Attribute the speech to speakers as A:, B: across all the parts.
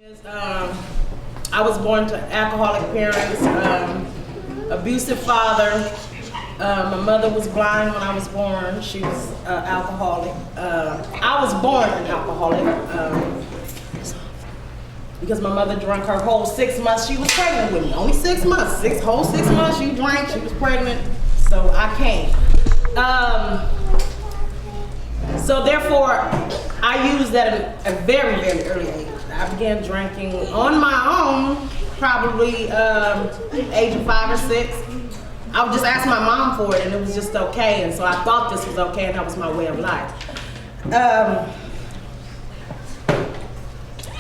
A: I was born to alcoholic parents, abusive father. My mother was blind when I was born. She was alcoholic. I was born an alcoholic because my mother drank her whole 6 months. She was pregnant with me. Only 6 months. Whole 6 months she drank. She was pregnant. So I came. So therefore, I used that at a very, very early age. I began drinking on my own, probably age of 5 or 6. I would just ask my mom for it, and it was just okay. And so I thought this was okay, and that was my way of life.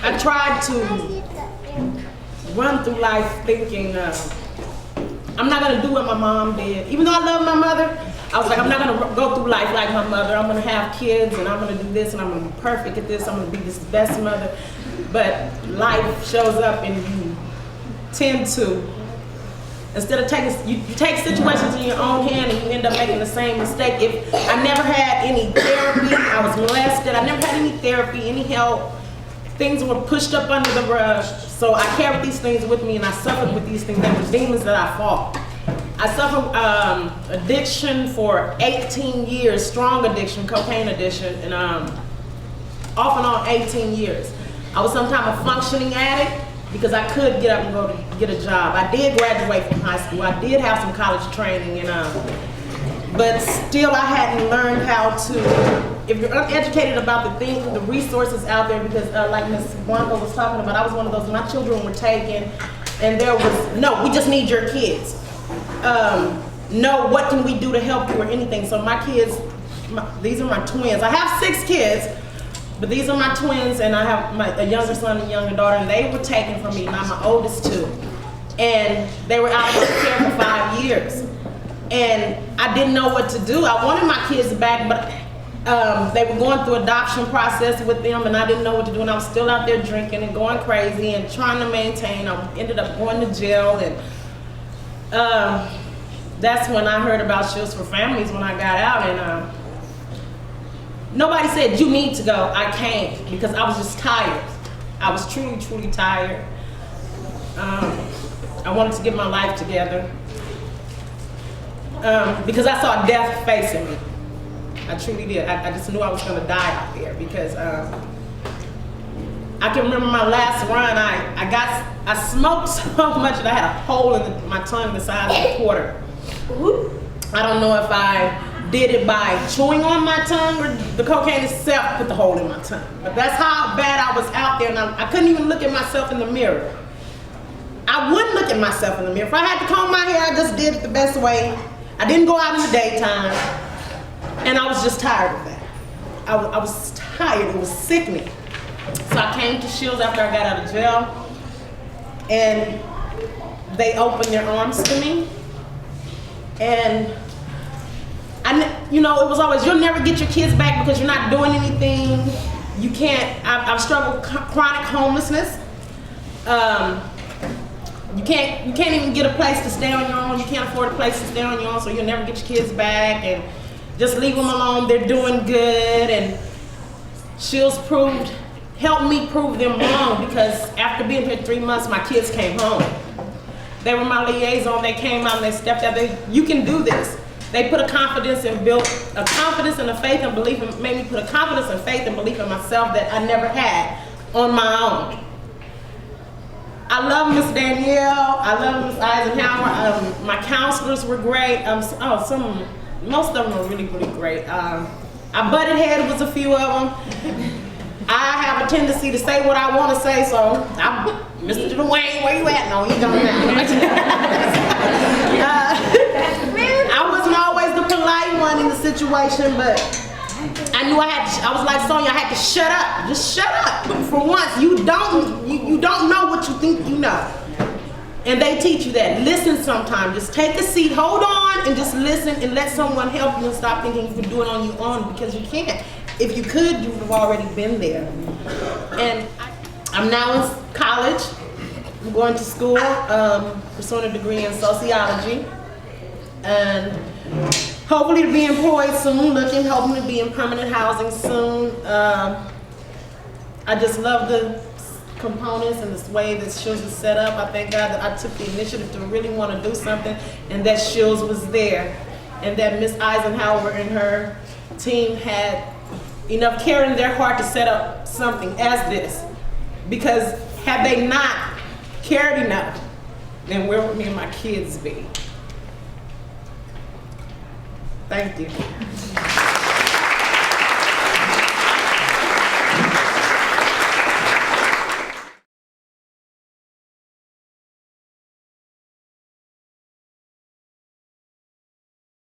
A: I tried to run through life thinking, I'm not gonna do what my mom did. Even though I love my mother, I was like, I'm not gonna go through life like my mother. I'm gonna have kids, and I'm gonna do this, and I'm gonna be perfect at this. I'm gonna be this best mother. But life shows up, and you tend to, instead of you take situations in your own hand, and you end up making the same mistake. If I never had any therapy, I was molested. I never had any therapy, any help. Things were pushed up under the rug. So I carried these things with me, and I suffered with these things. They were demons that I fought. I suffered addiction for 18 years, strong addiction, cocaine addiction, and off and on 18 years. I was some type of functioning addict because I could get up and go to get a job. I did graduate from high school. I did have some college training, but still I hadn't learned how to, if you're uneducated about the things, the resources out there, because like Ms. Blanco was talking about, I was one of those, my children were taken, and there was, no, we just need your kids. No, what can we do to help you or anything? So my kids, these are my twins. I have 6 kids, but these are my twins, and I have a younger son and a younger daughter, and they were taken from me, my oldest 2. And they were out of care for 5 years. And I didn't know what to do. I wanted my kids back, but they were going through adoption process with them, and I didn't know what to do, and I was still out there drinking and going crazy and trying to maintain. I ended up going to jail, and that's when I heard about Shields for Families when I got out, and nobody said, you need to go. I came because I was just tired. I was truly, truly tired. I wanted to get my life together because I saw death facing me. I truly did. I just knew I was gonna die out there because I can remember my last run. I smoked so much that I had a hole in my tongue the size of a quarter. I don't know if I did it by chewing on my tongue or the cocaine itself put the hole in my tongue. But that's how bad I was out there, and I couldn't even look at myself in the mirror. I wouldn't look at myself in the mirror. If I had to comb my hair, I just did it the best way. I didn't go out in the daytime, and I was just tired of that. I was tired. It was sickening. So I came to Shields after I got out of jail, and they opened their arms to me. And it was always, you'll never get your kids back because you're not doing anything. You can't, I've struggled with chronic homelessness. You can't even get a place to stay on your own. You can't afford a place to stay on your own, so you'll never get your kids back, and just leave them alone. They're doing good, and Shields helped me prove them wrong, because after being here 3 months, my kids came home. They were my liaison. They came out and they stepped out. You can do this. They put a confidence and built a confidence and a faith and belief, and made me put a confidence and faith and belief in myself that I never had on my own. I love Miss Danielle. I love Miss Eisenhower. My counselors were great. Most of them were really, really great. I butted heads with a few of them. I have a tendency to say what I want to say, so Mr. Dwayne, where you at? No, he don't now. I wasn't always the polite one in the situation, but I knew I was like Sonia, I had to shut up. Just shut up. For once, you don't know what you think you know. And they teach you that. Listen sometimes. Just take a seat, hold on, and just listen and let someone help you, and stop thinking you can do it on your own, because you can't. If you could, you would have already been there. And I'm now in college. I'm going to school, pursuing a degree in sociology. And hopefully to be employed soon, hoping to be in permanent housing soon. I just love the components and the way that Shields is set up. I thank God that I took the initiative to really want to do something, and that Shields was there, and that Ms. Eisenhower and her team had enough care in their heart to set up something as this. Because had they not cared enough, then where would me and my kids be? Thank you.